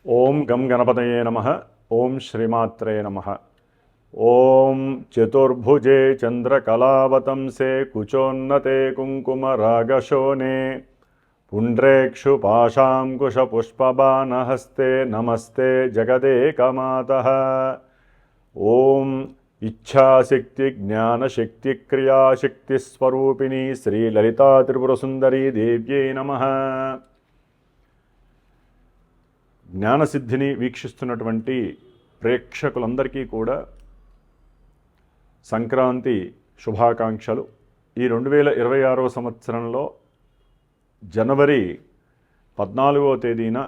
ఓం గం గణపతయే నమః. ఓం శ్రీమాత్రే నమః. ఓం చతుర్భుజే చంద్రకళావతంసే కుచోన్నతే కుంకుమరాగశోనే పుండ్రేక్షు పాశాంకుశపుష్పబాణహస్తే నమస్తే జగదేకమాతః. ఓం ఇచ్ఛాశక్తి జ్ఞానశక్తి క్రియాశక్తి స్వరూపిణి శ్రీలలితా త్రిపురసుందరీ దేవ్యై నమః. జ్ఞానసిద్ధిని వీక్షిస్తున్నటువంటి ప్రేక్షకులందరికీ కూడా సంక్రాంతి శుభాకాంక్షలు. ఈ 2026వ సంవత్సరంలో జనవరి 14వ తేదీన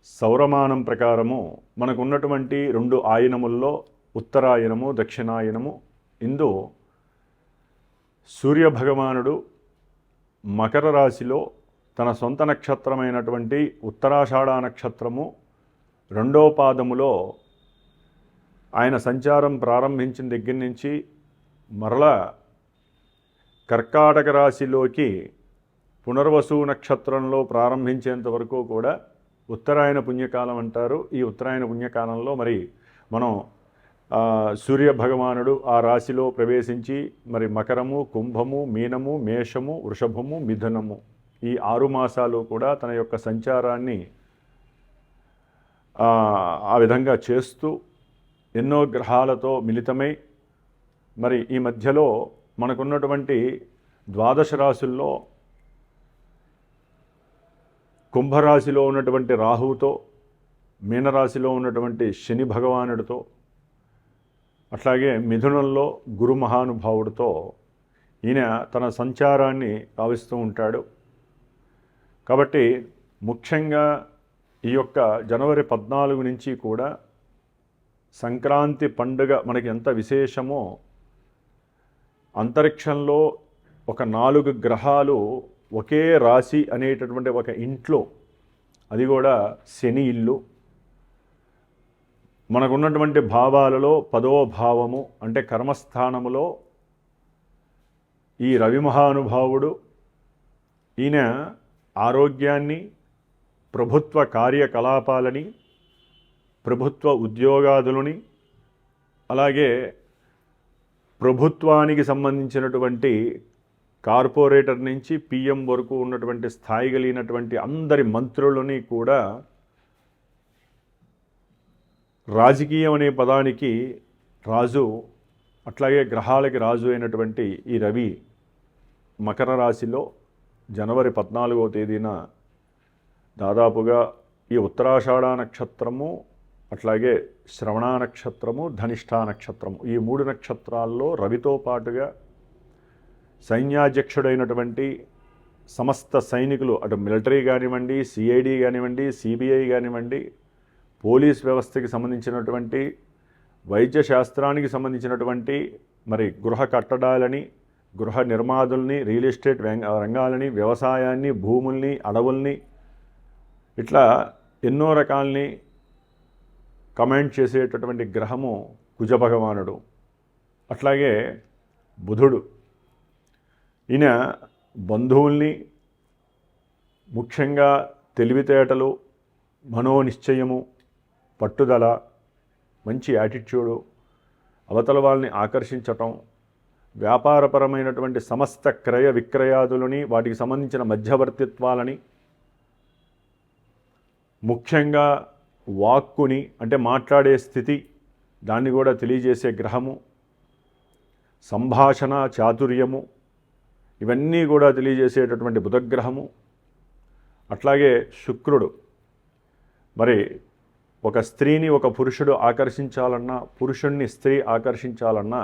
సౌరమానం ప్రకారము మనకున్నటువంటి 2 ఆయనముల్లో ఉత్తరాయణము దక్షిణాయనము ఇందు సూర్యభగవానుడు మకర రాశిలో తన సొంత నక్షత్రమైనటువంటి ఉత్తరాషాఢ నక్షత్రము 2వ పాదములో ఆయన సంచారం ప్రారంభించిన దగ్గర నుంచి మరలా కర్కాటక రాశిలోకి పునర్వసు నక్షత్రంలో ప్రారంభించేంత వరకు కూడా ఉత్తరాయణ పుణ్యకాలం అంటారు. ఈ ఉత్తరాయణ పుణ్యకాలంలో మరి మనం సూర్యభగవానుడు ఆ రాశిలో ప్రవేశించి మరి మకరము, కుంభము, మీనము, మేషము, వృషభము, మిథునము ఈ 6 మాసాలు కూడా తన యొక్క సంచారాన్ని ఆ విధంగా చేస్తూ ఎన్నో గ్రహాలతో మిళితమై మరి ఈ మధ్యలో మనకున్నటువంటి 12 రాశుల్లో కుంభరాశిలో ఉన్నటువంటి రాహువుతో, మీనరాశిలో ఉన్నటువంటి శని భగవానుడితో, అట్లాగే మిథునంలో గురు మహానుభావుడితో ఈయన తన సంచారాన్ని కావిస్తూ ఉంటాడు. కాబట్టి ముఖ్యంగా ఈ యొక్క జనవరి 14 నుంచి కూడా సంక్రాంతి పండుగ మనకి ఎంత విశేషమో, అంతరిక్షంలో ఒక 4 గ్రహాలు ఒకే రాశి అనేటటువంటి ఒక ఇంట్లో, అది కూడా శని ఇల్లు, మనకున్నటువంటి భావాలలో 10వ భావము అంటే కర్మస్థానములో ఈ రవి మహానుభావుడు ఈయన ఆరోగ్యాన్ని, ప్రభుత్వ కార్యకలాపాలని, ప్రభుత్వ ఉద్యోగాదులని, అలాగే ప్రభుత్వానికి సంబంధించినటువంటి కార్పొరేటర్ నుంచి పిఎం వరకు ఉన్నటువంటి స్థాయి కలిగినటువంటి అందరి మంత్రులని కూడా రాజకీయం అనే పదానికి రాజు, అట్లాగే గ్రహాలకి రాజు అయినటువంటి ఈ రవి మకర రాశిలో జనవరి 14వ తేదీన దాదాపుగా ఈ ఉత్తరాషాఢ నక్షత్రము, అట్లాగే శ్రవణ నక్షత్రము, ధనిష్ఠా నక్షత్రము ఈ 3 నక్షత్రాల్లో రవితో పాటుగా సైన్యాధ్యక్షుడైనటువంటి సమస్త సైనికులు, అటు మిలిటరీ కానివ్వండి, సిఐడి కానివ్వండి, సిబిఐ కానివ్వండి, పోలీస్ వ్యవస్థకి సంబంధించినటువంటి, వైద్య శాస్త్రానికి సంబంధించినటువంటి మరి గృహ కట్టడాలని, గృహ నిర్మాదుల్ని, రియల్ ఎస్టేట్ రంగాలని, వ్యవసాయాన్ని, భూముల్ని, అడవుల్ని ఇట్లా ఎన్నో రకాలని కమాండ్ చేసేటటువంటి గ్రహము కుజభగవానుడు. అట్లాగే బుధుడు ఈయన బంధువుల్ని, ముఖ్యంగా తెలివితేటలు, మనోనిశ్చయము, పట్టుదల, మంచి యాటిట్యూడు, అవతల వాళ్ళని ఆకర్షించటం, వ్యాపారపరమైనటువంటి సమస్త క్రయ విక్రయాదులని, వాటికి సంబంధించిన మధ్యవర్తిత్వాలని, ముఖ్యంగా వాక్కుని అంటే మాట్లాడే స్థితి దాన్ని కూడా తెలియజేసే గ్రహము, సంభాషణ చాతుర్యము ఇవన్నీ కూడా తెలియజేసేటటువంటి బుధగ్రహము. అట్లాగే శుక్రుడు మరి ఒక స్త్రీని ఒక పురుషుడు ఆకర్షించాలన్నా, పురుషుణ్ణి స్త్రీ ఆకర్షించాలన్నా,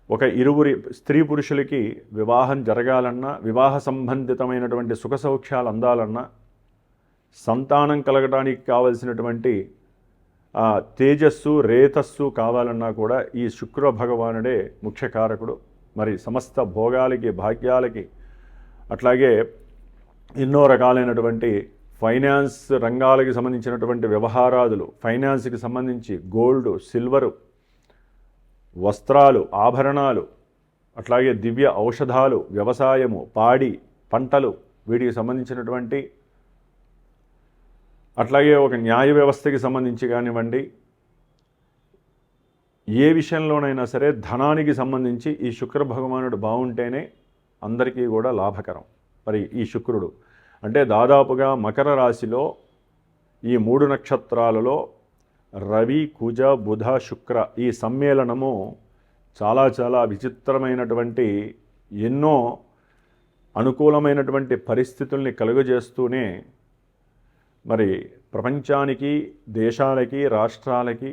ఒక ఇరువురి స్త్రీ పురుషులకి వివాహం జరగాలన్నా, వివాహ సంబంధితమైనటువంటి సుఖ సౌఖ్యాలు అందాలన్నా, సంతానం కలగడానికి కావలసినటువంటి తేజస్సు రేతస్సు కావాలన్నా కూడా ఈ శుక్ర భగవానుడే ముఖ్య కారకుడు. మరి సమస్త భోగాలకి, భాగ్యాలకి, అట్లాగే ఎన్నో రకాలైనటువంటి ఫైనాన్స్ రంగాలకి సంబంధించినటువంటి వ్యవహారాదులు, ఫైనాన్స్కి సంబంధించి గోల్డ్, సిల్వరు, వస్త్రాలు, ఆభరణాలు, అట్లాగే దివ్య ఔషధాలు, వ్యవసాయము, పాడి పంటలు, వీటికి సంబంధించినటువంటి అట్లాగే ఒక న్యాయ వ్యవస్థకి సంబంధించి కానివ్వండి, ఏ విషయంలోనైనా సరే ధనానికి సంబంధించి ఈ శుక్ర భగవానుడు బాగుంటేనే అందరికీ కూడా లాభకరం. మరి ఈ శుక్రుడు అంటే దాదాపుగా మకర రాశిలో ఈ 3 నక్షత్రాలలో రవి, కుజ, బుధ, శుక్ర ఈ సమ్మేళనము చాలా చాలా విచిత్రమైనటువంటి ఎన్నో అనుకూలమైనటువంటి పరిస్థితుల్ని కలుగజేస్తూనే మరి ప్రపంచానికి, దేశాలకి, రాష్ట్రాలకి,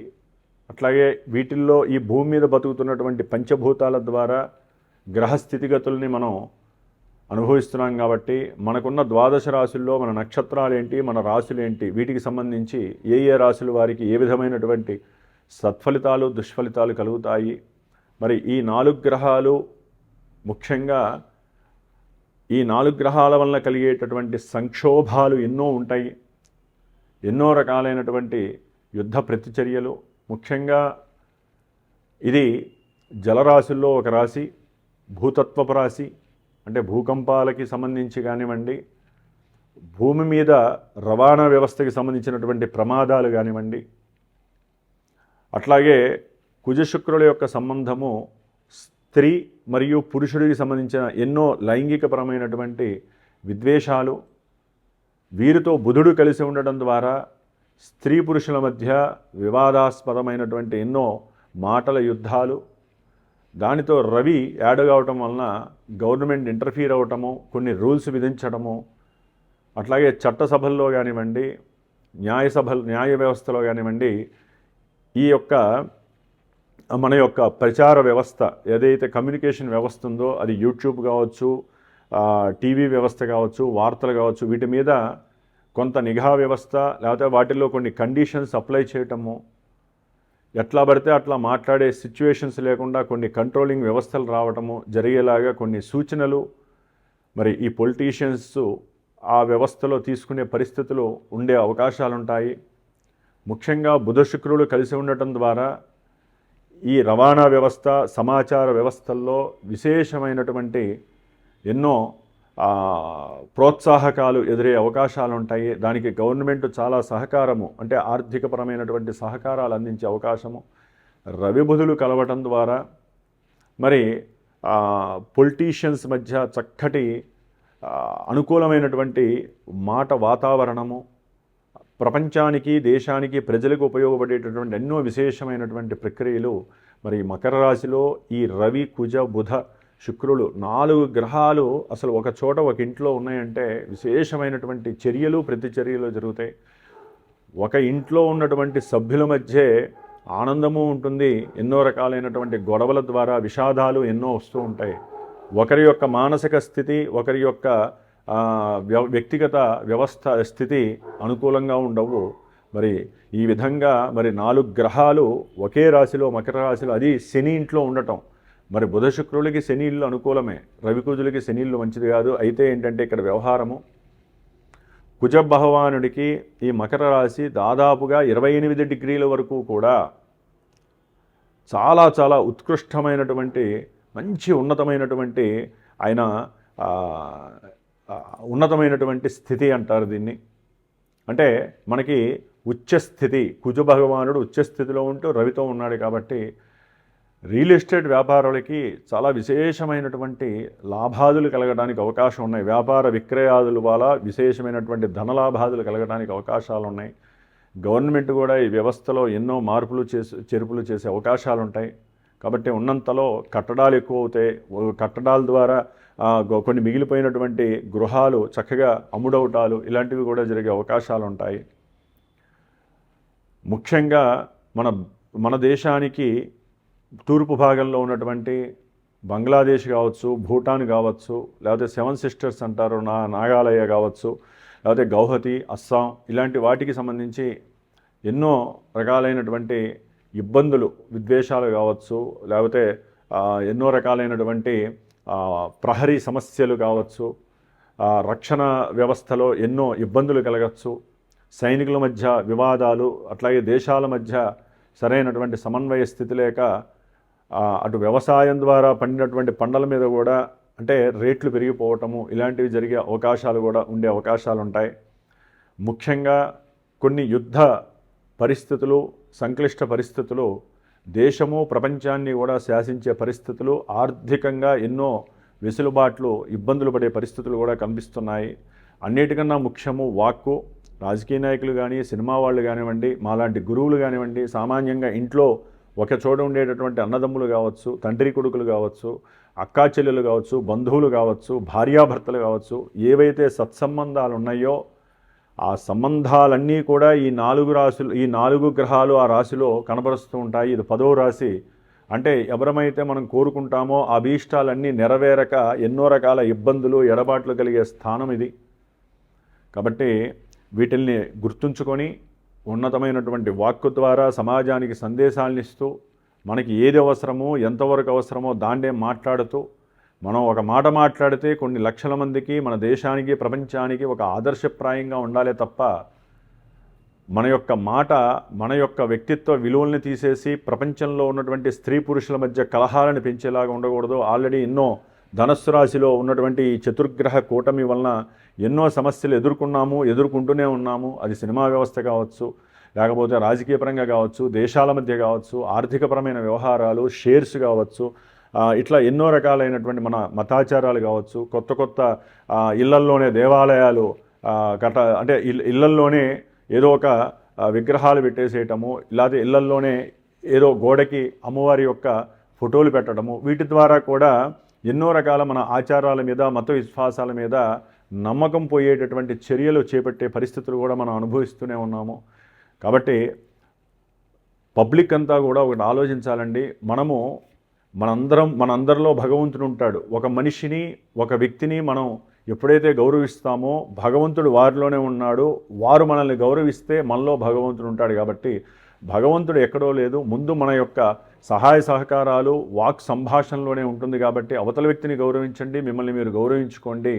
అట్లాగే వీటిల్లో ఈ భూమి మీద బతుకుతున్నటువంటి పంచభూతాల ద్వారా గ్రహ స్థితిగతుల్ని మనం అనుభవిస్తున్నాం. కాబట్టి మనకున్న ద్వాదశ రాశుల్లో మన నక్షత్రాలేంటి, మన రాశులేంటి, వీటికి సంబంధించి ఏ ఏ రాశుల వారికి ఏ విధమైనటువంటి సత్ఫలితాలు, దుష్ఫలితాలు కలుగుతాయి. మరి ఈ 4 గ్రహాలు ముఖ్యంగా ఈ 4 గ్రహాల వలన కలిగేటటువంటి సంక్షోభాలు ఎన్నో ఉంటాయి. ఎన్నో రకాలైనటువంటి యుద్ధ ప్రతిచర్యలు. ముఖ్యంగా ఇది జలరాశుల్లో ఒక రాశి, భూతత్వపు రాశి, అంటే భూకంపాలకి సంబంధించి కానివ్వండి, భూమి మీద రవాణా వ్యవస్థకి సంబంధించినటువంటి ప్రమాదాలు కానివ్వండి, అట్లాగే కుజశుక్రుల యొక్క సంబంధము స్త్రీ మరియు పురుషుడికి సంబంధించిన ఎన్నో లైంగికపరమైనటువంటి విద్వేషాలు, వీరితో బుధుడు కలిసి ఉండడం ద్వారా స్త్రీ పురుషుల మధ్య వివాదాస్పదమైనటువంటి ఎన్నో మాటల యుద్ధాలు, దానితో రవి యాడ్ కావటం వలన గవర్నమెంట్ ఇంటర్ఫీర్ అవ్వటము, కొన్ని రూల్స్ విధించడము, అట్లాగే చట్టసభల్లో కానివ్వండి, న్యాయ వ్యవస్థలో కానివ్వండి, ఈ యొక్క మన యొక్క ప్రచార వ్యవస్థ ఏదైతే కమ్యూనికేషన్ వ్యవస్థ ఉందో అది యూట్యూబ్ కావచ్చు, టీవీ వ్యవస్థ కావచ్చు, వార్తలు కావచ్చు, వీటి మీద కొంత నిఘా వ్యవస్థ లేకపోతే వాటిల్లో కొన్ని కండిషన్స్ అప్లై చేయటము, ఎట్లా పడితే అట్లా మాట్లాడే సిచ్యువేషన్స్ లేకుండా కొన్ని కంట్రోలింగ్ వ్యవస్థలు రావటము జరిగేలాగా కొన్ని సూచనలు మరి ఈ పొలిటీషియన్స్ ఆ వ్యవస్థలో తీసుకునే పరిస్థితులు ఉండే అవకాశాలు ఉంటాయి. ముఖ్యంగా బుధ శుక్రులు కలిసి ఉండటం ద్వారా ఈ రవాణా వ్యవస్థ, సమాచార వ్యవస్థల్లో విశేషమైనటువంటి ఎన్నో ప్రోత్సాహకాలు ఎదురే అవకాశాలు ఉంటాయి. దానికి గవర్నమెంట్ చాలా సహకారము, అంటే ఆర్థికపరమైనటువంటి సహకారాలు అందించే అవకాశము రవి బుధులు కలవటం ద్వారా మరి పొలిటీషియన్స్ మధ్య చక్కటి అనుకూలమైనటువంటి మాట వాతావరణము, ప్రపంచానికి, దేశానికి, ప్రజలకు ఉపయోగపడేటటువంటి ఎన్నో విశేషమైనటువంటి ప్రక్రియలు మరి మకర రాశిలో ఈ రవి, కుజ, బుధ, శుక్రులు 4 గ్రహాలు అసలు ఒక చోట ఒక ఇంట్లో ఉన్నాయంటే విశేషమైనటువంటి చర్యలు, ప్రతిచర్యలు జరుగుతాయి. ఒక ఇంట్లో ఉన్నటువంటి సభ్యుల మధ్య ఆనందము ఉంటుంది, ఎన్నో రకాలైనటువంటి గొడవల ద్వారా విషాదాలు ఎన్నో వస్తూ ఉంటాయి. ఒకరి యొక్క మానసిక స్థితి, ఒకరి యొక్క వ్యక్తిగత వ్యవస్థ స్థితి అనుకూలంగా ఉండవు. మరి ఈ విధంగా మరి 4 గ్రహాలు ఒకే రాశిలో, మకర రాశిలో, అది శని ఇంట్లో ఉండటం. మరి బుధ శుక్రులకి శని ఇల్లు అనుకూలమే, రవి కుజులకి శని ఇల్లు మంచిది కాదు. అయితే ఏంటంటే ఇక్కడ వ్యవహారము కుజ భగవానుడికి ఈ మకర రాశి దాదాపుగా 28 డిగ్రీల వరకు కూడా చాలా చాలా ఉత్కృష్టమైనటువంటి మంచి ఉన్నతమైనటువంటి ఆయన ఉన్నతమైనటువంటి స్థితి అంటారు దీన్ని. అంటే మనకి ఉచ్చస్థితి, కుజ భగవానుడు ఉచ్చస్థితిలో ఉంటూ రవితో ఉన్నాడు కాబట్టి రియల్ ఎస్టేట్ వ్యాపారులకి చాలా విశేషమైనటువంటి లాభాదులు కలగడానికి అవకాశం ఉన్నాయి. వ్యాపార విక్రయాదుల వల్ల విశేషమైనటువంటి ధనలాభాదులు కలగడానికి అవకాశాలు ఉన్నాయి. గవర్నమెంట్ కూడా ఈ వ్యవస్థలో ఎన్నో మార్పులు చేర్పులు చేసే అవకాశాలు ఉంటాయి. కాబట్టి ఉన్నంతలో కట్టడాలు ఎక్కువ అవుతాయి. కట్టడాల ద్వారా కొన్ని మిగిలిపోయినటువంటి గృహాలు చక్కగా అమ్ముడవటాలు ఇలాంటివి కూడా జరిగే అవకాశాలు ఉంటాయి. ముఖ్యంగా మన దేశానికి తూర్పు భాగంలో ఉన్నటువంటి బంగ్లాదేశ్ కావచ్చు, భూటాన్ కావచ్చు, లేకపోతే 7 సిస్టర్స్ అంటారు, నాగాలయ కావచ్చు, లేకపోతే గౌహతి, అస్సాం, ఇలాంటి వాటికి సంబంధించి ఎన్నో రకాలైనటువంటి ఇబ్బందులు, విద్వేషాలు కావచ్చు, లేకపోతే ఎన్నో రకాలైనటువంటి ప్రహరీ సమస్యలు కావచ్చు, రక్షణ వ్యవస్థలో ఎన్నో ఇబ్బందులు కలగచ్చు, సైనికుల మధ్య వివాదాలు, అట్లాగే దేశాల మధ్య సరైనటువంటి సమన్వయ స్థితి లేక అటు వ్యవసాయం ద్వారా పండినటువంటి పంటల మీద కూడా అంటే రేట్లు పెరిగిపోవటము ఇలాంటివి జరిగే అవకాశాలు కూడా ఉండే అవకాశాలు ఉంటాయి. ముఖ్యంగా కొన్ని యుద్ధ పరిస్థితులు, సంక్లిష్ట పరిస్థితులు, దేశము ప్రపంచాన్ని కూడా శాసించే పరిస్థితులు, ఆర్థికంగా ఎన్నో వెసులుబాట్లు, ఇబ్బందులు పడే పరిస్థితులు కూడా కనిపిస్తున్నాయి. అన్నిటికన్నా ముఖ్యము వాక్కు. రాజకీయ నాయకులు కానీ, సినిమా వాళ్ళు కానివ్వండి, మాలాంటి గురువులు కానివ్వండి, సామాన్యంగా ఇంట్లో ఒక చోట ఉండేటటువంటి అన్నదమ్ములు కావచ్చు, తండ్రి కొడుకులు కావచ్చు, అక్కా చెల్లెలు కావచ్చు, బంధువులు కావచ్చు, భార్యాభర్తలు కావచ్చు, ఏవైతే సత్సంబంధాలు ఉన్నాయో ఆ సంబంధాలన్నీ కూడా ఈ 4 గ్రహాలు ఆ రాశిలో కనబరుస్తూ ఉంటాయి. ఇది 10వ రాశి. అంటే ఎవరమైతే మనం కోరుకుంటామో ఆ అభీష్టాలన్నీ నెరవేరక ఎన్నో రకాల ఇబ్బందులు, ఎడబాట్లు కలిగే స్థానం ఇది. కాబట్టి వీటిల్ని గుర్తుంచుకొని ఉన్నతమైనటువంటి వాక్కు ద్వారా సమాజానికి సందేశాలను ఇస్తూ, మనకి ఏది అవసరమో, ఎంతవరకు అవసరమో దాన్నే మాట్లాడుతూ, మనం ఒక మాట మాట్లాడితే కొన్ని లక్షల మందికి, మన దేశానికి, ప్రపంచానికి ఒక ఆదర్శప్రాయంగా ఉండాలే తప్ప మన యొక్క మాట, మన యొక్క వ్యక్తిత్వ విలువల్ని తీసేసి ప్రపంచంలో ఉన్నటువంటి స్త్రీ పురుషుల మధ్య కలహాలను పెంచేలాగా ఉండకూడదు. ఆల్రెడీ ఎన్నో ధనస్సు రాశిలో ఉన్నటువంటి ఈ చతుర్గ్రహ కూటమి వలన ఎన్నో సమస్యలు ఎదుర్కొంటూనే ఉన్నాము. అది సినిమా వ్యవస్థ కావచ్చు, లేకపోతే రాజకీయపరంగా కావచ్చు, దేశాల మధ్య కావచ్చు, ఆర్థికపరమైన వ్యవహారాలు, షేర్స్ కావచ్చు, ఇట్లా ఎన్నో రకాలైనటువంటి మన మతాచారాలు కావచ్చు, కొత్త ఇళ్లల్లోనే దేవాలయాలు అంటే ఇళ్లల్లోనే ఏదో ఒక విగ్రహాలు పెట్టేసేయటము, ఇలాగే ఇళ్లల్లోనే ఏదో గోడకి అమ్మవారి యొక్క ఫోటోలు పెట్టడము, వీటి ద్వారా కూడా ఎన్నో రకాల మన ఆచారాల మీద, మత విశ్వాసాల మీద నమ్మకం పోయేటటువంటి చర్యలు చేపట్టే పరిస్థితులు కూడా మనం అనుభవిస్తూనే ఉన్నాము. కాబట్టి పబ్లిక్ అంతా కూడా ఒకటి ఆలోచించాలండి. మనందరిలో భగవంతుడు ఉంటాడు. ఒక మనిషిని, ఒక వ్యక్తిని మనం ఎప్పుడైతే గౌరవిస్తామో భగవంతుడు వారిలోనే ఉన్నాడు. వారు మనల్ని గౌరవిస్తే మనలో భగవంతుడు ఉంటాడు. కాబట్టి భగవంతుడు ఎక్కడో లేదు, ముందు మన యొక్క సహాయ సహకారాలు, వాక్ సంభాషణలోనే ఉంటుంది. కాబట్టి అవతల వ్యక్తిని గౌరవించండి, మిమ్మల్ని మీరు గౌరవించుకోండి.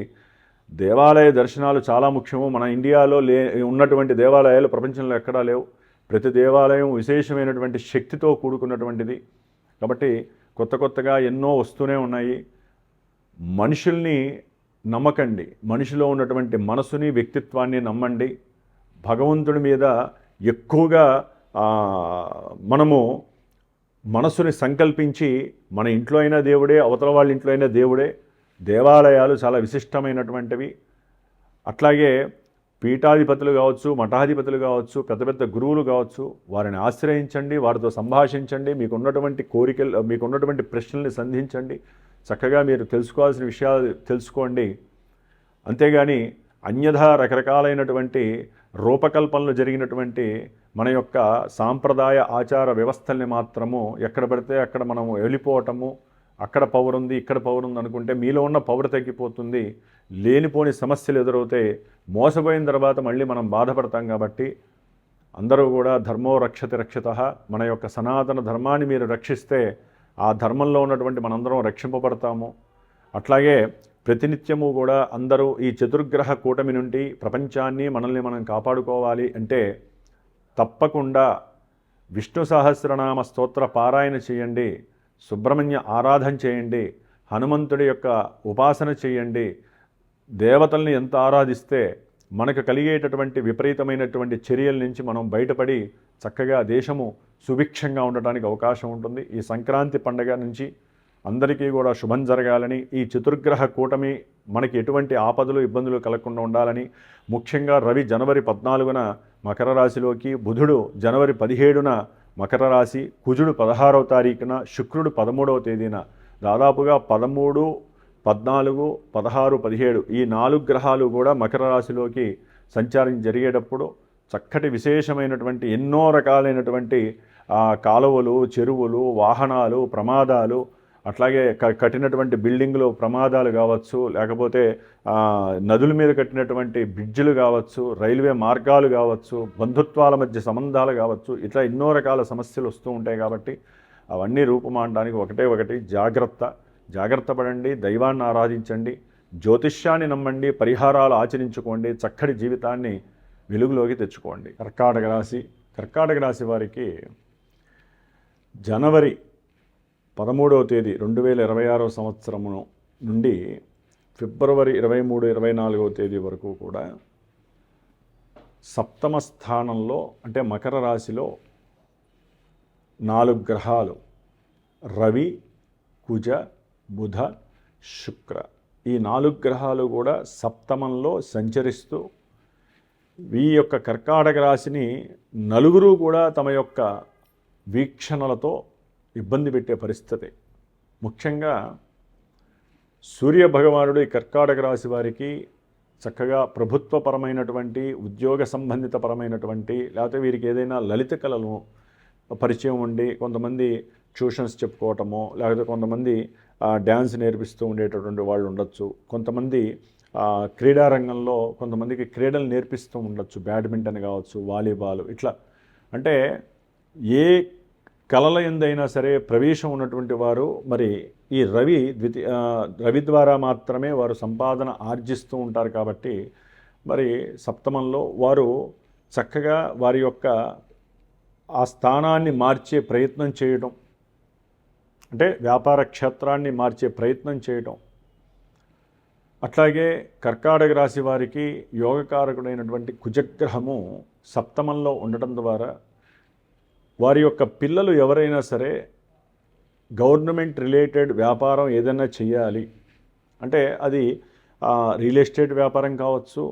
దేవాలయ దర్శనాలు చాలా ముఖ్యము. మన ఇండియాలో ఉన్నటువంటి దేవాలయాలు ప్రపంచంలో ఎక్కడా లేవు. ప్రతి దేవాలయం విశేషమైనటువంటి శక్తితో కూడుకున్నటువంటిది. కాబట్టి కొత్తగా ఎన్నో వస్తూనే ఉన్నాయి. మనుషుల్ని నమ్మకండి, మనిషిలో ఉన్నటువంటి మనసుని, వ్యక్తిత్వాన్ని నమ్మండి. భగవంతుడి మీద ఎక్కువగా మనము మనసుని సంకల్పించి, మన ఇంట్లో అయినా దేవుడే, అవతల వాళ్ళ ఇంట్లో అయినా దేవుడే. దేవాలయాలు చాలా విశిష్టమైనటువంటివి. అట్లాగే పీఠాధిపతులు కావచ్చు, మఠాధిపతులు కావచ్చు, పెద్ద గురువులు కావచ్చు, వారిని ఆశ్రయించండి, వారితో సంభాషించండి, మీకున్నటువంటి కోరికలు, మీకున్నటువంటి ప్రశ్నల్ని సంధించండి. చక్కగా మీరు తెలుసుకోవాల్సిన విషయాలు తెలుసుకోండి. అంతేగాని అన్యథా రకరకాలైనటువంటి రూపకల్పనలు జరిగినటువంటి మన యొక్క సాంప్రదాయ ఆచార వ్యవస్థల్ని మాత్రము ఎక్కడ పడితే అక్కడ మనము వెళ్ళిపోవటము, అక్కడ పవర్ ఉంది, ఇక్కడ పవర్ ఉంది అనుకుంటే మీలో ఉన్న పవర్ తగ్గిపోతుంది. లేనిపోని సమస్యలు ఎదురవుతాయి. మోసపోయిన తర్వాత మళ్ళీ మనం బాధపడతాం. కాబట్టి అందరూ కూడా ధర్మో రక్షతి రక్షితః, మన యొక్క సనాతన ధర్మాన్ని మీరు రక్షిస్తే ఆ ధర్మంలో ఉన్నటువంటి మనందరం రక్షింపబడతాము. అట్లాగే ప్రతినిత్యము కూడా అందరూ ఈ చతుర్గ్రహ కూటమి నుండి ప్రపంచాన్ని, మనల్ని మనం కాపాడుకోవాలి అంటే తప్పకుండా విష్ణు సహస్రనామ స్తోత్ర పారాయణ చేయండి, సుబ్రహ్మణ్య ఆరాధన చేయండి, హనుమంతుడి యొక్క ఉపాసన చేయండి. దేవతల్ని ఎంత ఆరాధిస్తే మనకు కలిగేటటువంటి విపరీతమైనటువంటి చర్యల నుంచి మనం బయటపడి చక్కగా దేశము సుభిక్షంగా ఉండటానికి అవకాశం ఉంటుంది. ఈ సంక్రాంతి పండుగ నుంచి అందరికీ కూడా శుభం జరగాలని, ఈ చతుర్గ్రహ కూటమి మనకి ఎటువంటి ఆపదలు, ఇబ్బందులు కలగకుండా ఉండాలని, ముఖ్యంగా రవి జనవరి 14న మకర రాశిలోకి, బుధుడు జనవరి 17న మకర రాశి, కుజుడు 16వ తారీఖున, శుక్రుడు 13వ తేదీన, దాదాపుగా 13, 14, 16, 17 ఈ 4 గ్రహాలు కూడా మకర రాశిలోకి సంచారం జరిగేటప్పుడు చక్కటి విశేషమైనటువంటి ఎన్నో రకాలైనటువంటి కాలువలు, చెరువులు, వాహనాలు, ప్రమాదాలు, అట్లాగే కట్టినటువంటి బిల్డింగులు ప్రమాదాలు కావచ్చు, లేకపోతే నదుల మీద కట్టినటువంటి బ్రిడ్జిలు కావచ్చు, రైల్వే మార్గాలు కావచ్చు, బంధుత్వాల మధ్య సంబంధాలు కావచ్చు, ఇట్లా ఎన్నో రకాల సమస్యలు వస్తూ ఉంటాయి. కాబట్టి అవన్నీ రూపుమాడడానికి ఒకటి జాగ్రత్త పడండి, దైవాన్ని ఆరాధించండి, జ్యోతిష్యాన్ని నమ్మండి, పరిహారాలు ఆచరించుకోండి, చక్కటి జీవితాన్ని వెలుగులోకి తెచ్చుకోండి. కర్కాటక రాశి వారికి జనవరి 13వ తేదీ 2026వ సంవత్సరము నుండి ఫిబ్రవరి 23, 24వ తేదీ వరకు కూడా సప్తమ స్థానంలో అంటే మకర రాశిలో 4 గ్రహాలు రవి, కుజ, బుధ, శుక్ర, ఈ 4 గ్రహాలు కూడా సప్తమంలో సంచరిస్తూ ఈ యొక్క కర్కాటక రాశిని నలుగురు కూడా తమ యొక్క వీక్షణలతో ఇబ్బంది పెట్టే పరిస్థితి. ముఖ్యంగా సూర్య భగవానుడు ఈ కర్కాటక రాశి వారికి చక్కగా ప్రభుత్వపరమైనటువంటి ఉద్యోగ సంబంధితపరమైనటువంటి లేకపోతే వీరికి ఏదైనా లలిత కళలు పరిచయం ఉండి కొంతమంది ట్యూషన్స్ చెప్పుకోవటమో లేకపోతే కొంతమంది డ్యాన్స్ నేర్పిస్తూ ఉండేటటువంటి వాళ్ళు ఉండొచ్చు. కొంతమంది క్రీడారంగంలో కొంతమందికి క్రీడలు నేర్పిస్తూ ఉండొచ్చు, బ్యాడ్మింటన్ కావచ్చు, వాలీబాల్, ఇట్లా అంటే ఏ కళల ఎందైనా సరే ప్రవేశం ఉన్నటువంటి వారు మరి ఈ రవి ద్వారా మాత్రమే వారు సంపాదన ఆర్జిస్తూ ఉంటారు. కాబట్టి మరి సప్తమంలో వారు చక్కగా వారి యొక్క ఆ స్థానాన్ని మార్చే ప్రయత్నం చేయడం, అంటే వ్యాపార క్షేత్రాన్ని మార్చే ప్రయత్నం చేయడం. అట్లాగే కర్కాటక రాశి వారికి యోగకారకుడైనటువంటి కుజగ్రహము సప్తమంలో ఉండటం ద్వారా వారి యొక్క పిల్లలు ఎవరైనా సరే గవర్నమెంట్ రిలేటెడ్ వ్యాపారం ఏదైనా చేయాలి అంటే అది రియల్ ఎస్టేట్ వ్యాపారం కావచ్చు,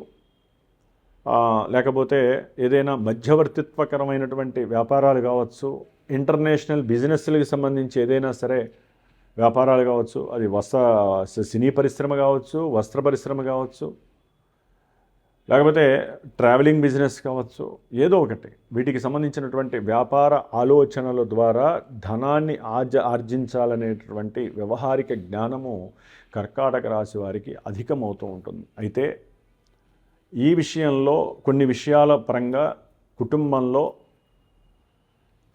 లేకపోతే ఏదైనా మధ్యవర్తిత్వకరమైనటువంటి వ్యాపారాలు కావచ్చు, ఇంటర్నేషనల్ బిజినెస్లకు సంబంధించి ఏదైనా సరే వ్యాపారాలు కావచ్చు, అది సినీ పరిశ్రమ కావచ్చు, వస్త్ర పరిశ్రమ కావచ్చు, లేకపోతే ట్రావెలింగ్ బిజినెస్ కావచ్చు, ఏదో ఒకటి వీటికి సంబంధించినటువంటి వ్యాపార ఆలోచనల ద్వారా ధనాన్ని ఆర్జించాలనేటువంటి వ్యవహారిక జ్ఞానము కర్కాటక రాశి వారికి అధికమవుతూ ఉంటుంది. అయితే ఈ విషయంలో కొన్ని విషయాల పరంగా కుటుంబంలో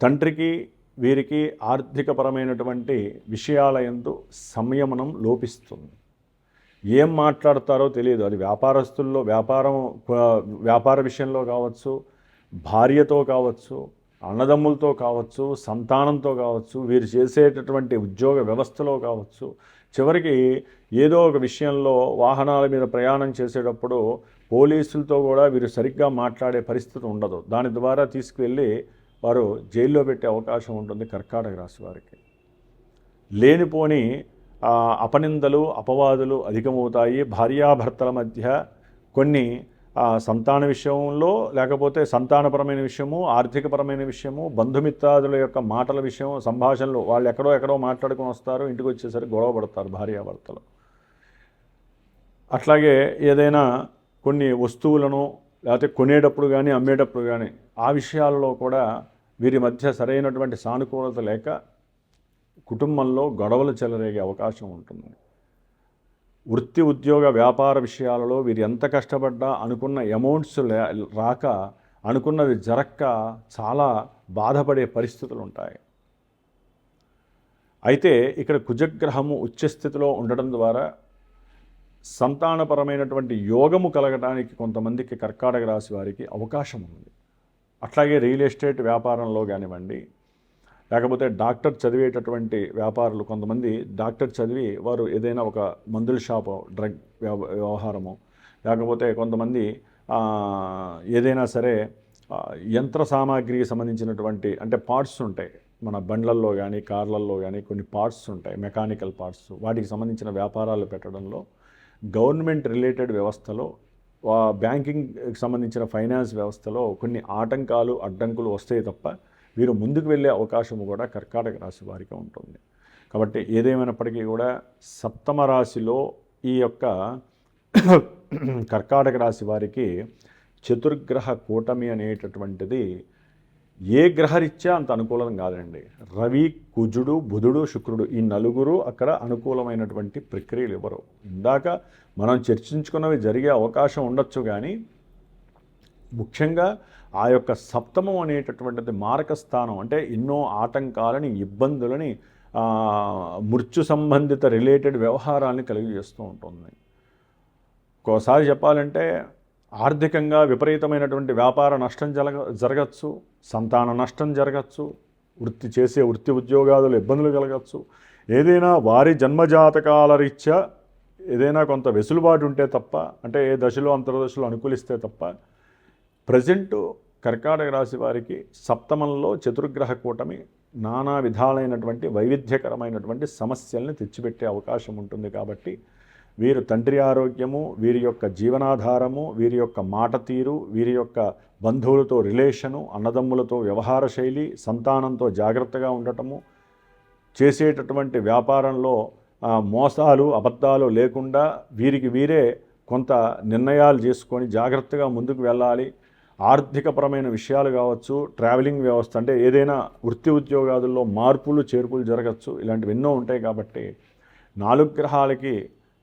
తండ్రికి వీరికి ఆర్థికపరమైనటువంటి విషయాల యందు సంయమనం లోపిస్తుంది. ఏం మాట్లాడతారో తెలియదు. అది వ్యాపారస్తుల్లో వ్యాపార విషయంలో కావచ్చు, భార్యతో కావచ్చు, అన్నదమ్ములతో కావచ్చు, సంతానంతో కావచ్చు, వీరు చేసేటటువంటి ఉద్యోగ వ్యవస్థలో కావచ్చు, చివరికి ఏదో ఒక విషయంలో వాహనాల మీద ప్రయాణం చేసేటప్పుడు పోలీసులతో కూడా వీరు సరిగ్గా మాట్లాడే పరిస్థితి ఉండదు. దాని ద్వారా తీసుకువెళ్ళి వారు జైల్లో పెట్టే అవకాశం ఉంటుంది కర్కాటక రాశి వారికి. లేనిపోని అపనిందలు, అపవాదులు అధికమవుతాయి. భార్యాభర్తల మధ్య కొన్ని సంతాన విషయంలో లేకపోతే సంతానపరమైన విషయము, ఆర్థికపరమైన విషయము, బంధుమిత్రాదుల యొక్క మాటల విషయం, సంభాషణలు వాళ్ళు ఎక్కడో మాట్లాడుకొని వస్తారు, ఇంటికి వచ్చేసరికి గొడవ పడతారు భార్యాభర్తలు. అట్లాగే ఏదైనా కొన్ని వస్తువులను లేకపోతే కొనేటప్పుడు కానీ అమ్మేటప్పుడు కానీ ఆ విషయాల్లో కూడా వీరి మధ్య సరైనటువంటి సానుకూలత లేక కుటుంబంలో గొడవలు చెలరేగే అవకాశం ఉంటుంది. వృత్తి, ఉద్యోగ, వ్యాపార విషయాలలో వీరు ఎంత కష్టపడ్డా అనుకున్న అమౌంట్స్ రాక, అనుకున్నది జరక్క చాలా బాధపడే పరిస్థితులు ఉంటాయి. అయితే ఇక్కడ కుజగ్రహము ఉచ్చస్థితిలో ఉండడం ద్వారా సంతానపరమైనటువంటి యోగము కలగడానికి కొంతమందికి కర్కాటక రాశి వారికి అవకాశం ఉంది. అట్లాగే రియల్ ఎస్టేట్ వ్యాపారంలో కానివ్వండి, లేకపోతే డాక్టర్ చదివేటటువంటి వ్యాపారులు, కొంతమంది డాక్టర్ చదివి వారు ఏదైనా ఒక మందుల షాపు, డ్రగ్ వ్యవహారము, లేకపోతే కొంతమంది ఏదైనా సరే యంత్ర సామాగ్రికి సంబంధించినటువంటి అంటే పార్ట్స్ ఉంటాయి మన బండ్లల్లో కానీ కార్లల్లో కానీ కొన్ని పార్ట్స్ ఉంటాయి, మెకానికల్ పార్ట్స్, వాటికి సంబంధించిన వ్యాపారాలు పెట్టడంలో గవర్నమెంట్ రిలేటెడ్ వ్యవస్థలో, బ్యాంకింగ్కి సంబంధించిన ఫైనాన్స్ వ్యవస్థలో కొన్ని ఆటంకాలు, అడ్డంకులు వస్తాయి తప్ప వీరు ముందుకు వెళ్ళే అవకాశం కూడా కర్కాటక రాశి వారికి ఉంటుంది. కాబట్టి ఏదేమైనప్పటికీ కూడా సప్తమ రాశిలో ఈ యొక్క కర్కాటక రాశి వారికి చతుర్గ్రహ కూటమి అనేటటువంటిది ఏ గ్రహరీత్యా అంత అనుకూలం కాదండి. రవి, కుజుడు, బుధుడు, శుక్రుడు ఈ నలుగురు అక్కడ అనుకూలమైనటువంటి ప్రక్రియలు ఇవ్వరు. ఇందాక మనం చర్చించుకున్నవి జరిగే అవకాశం ఉండొచ్చు, కానీ ముఖ్యంగా ఆ యొక్క సప్తమం అనేటటువంటిది మారక స్థానం. అంటే ఎన్నో ఆటంకాలని, ఇబ్బందులని, మృత్యు సంబంధిత రిలేటెడ్ వ్యవహారాన్ని కలిగజేస్తూ ఉంటుంది. ఒక్కోసారి చెప్పాలంటే ఆర్థికంగా విపరీతమైనటువంటి వ్యాపార నష్టం జరగచ్చు, సంతాన నష్టం జరగచ్చు, వృత్తి ఉద్యోగాదులు ఇబ్బందులు కలగచ్చు. ఏదైనా వారి జన్మజాతకాల రీత్యా ఏదైనా కొంత వెసులుబాటు ఉంటే తప్ప, అంటే ఏ దశలో అంతర్దశలో అనుకూలిస్తే తప్ప ప్రజెంటు కర్కాటక రాశి వారికి సప్తమంలో చతుర్గ్రహ కూటమి నానా విధాలైనటువంటి వైవిధ్యకరమైనటువంటి సమస్యల్ని తెచ్చిపెట్టే అవకాశం ఉంటుంది. కాబట్టి వీరు తండ్రి ఆరోగ్యము, వీరి యొక్క జీవనాధారము, వీరి యొక్క మాట తీరు, వీరి యొక్క బంధువులతో రిలేషను, అన్నదమ్ములతో వ్యవహార శైలి, సంతానంతో జాగ్రత్తగా ఉండటము, చేసేటటువంటి వ్యాపారంలో మోసాలు అబద్ధాలు లేకుండా వీరికి వీరే కొంత నిర్ణయాలు చేసుకొని జాగ్రత్తగా ముందుకు వెళ్ళాలి. ఆర్థికపరమైన విషయాలు కావచ్చు, ట్రావెలింగ్ వ్యవస్థ అంటే ఏదైనా వృత్తి ఉద్యోగాదుల్లో మార్పులు చేర్పులు జరగచ్చు, ఇలాంటివి ఎన్నో ఉంటాయి. కాబట్టి 4 గ్రహాలకి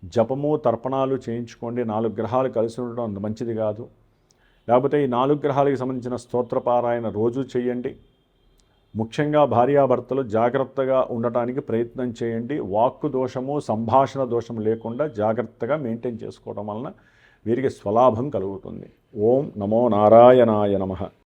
జపము తర్పణాలు చేయించుకోండి. 4 గ్రహాలు కలిసి ఉండడం అంత మంచిది కాదు. లేకపోతే ఈ 4 గ్రహాలకి సంబంధించిన స్తోత్రపారాయణ రోజు చేయండి. ముఖ్యంగా భార్యాభర్తలు జాగ్రత్తగా ఉండటానికి ప్రయత్నం చేయండి. వాక్కు దోషము, సంభాషణ దోషం లేకుండా జాగ్రత్తగా మెయింటైన్ చేసుకోవడం వలన వీరికి స్వలాభం కలుగుతుంది. ఓం నమో నారాయణాయ నమః.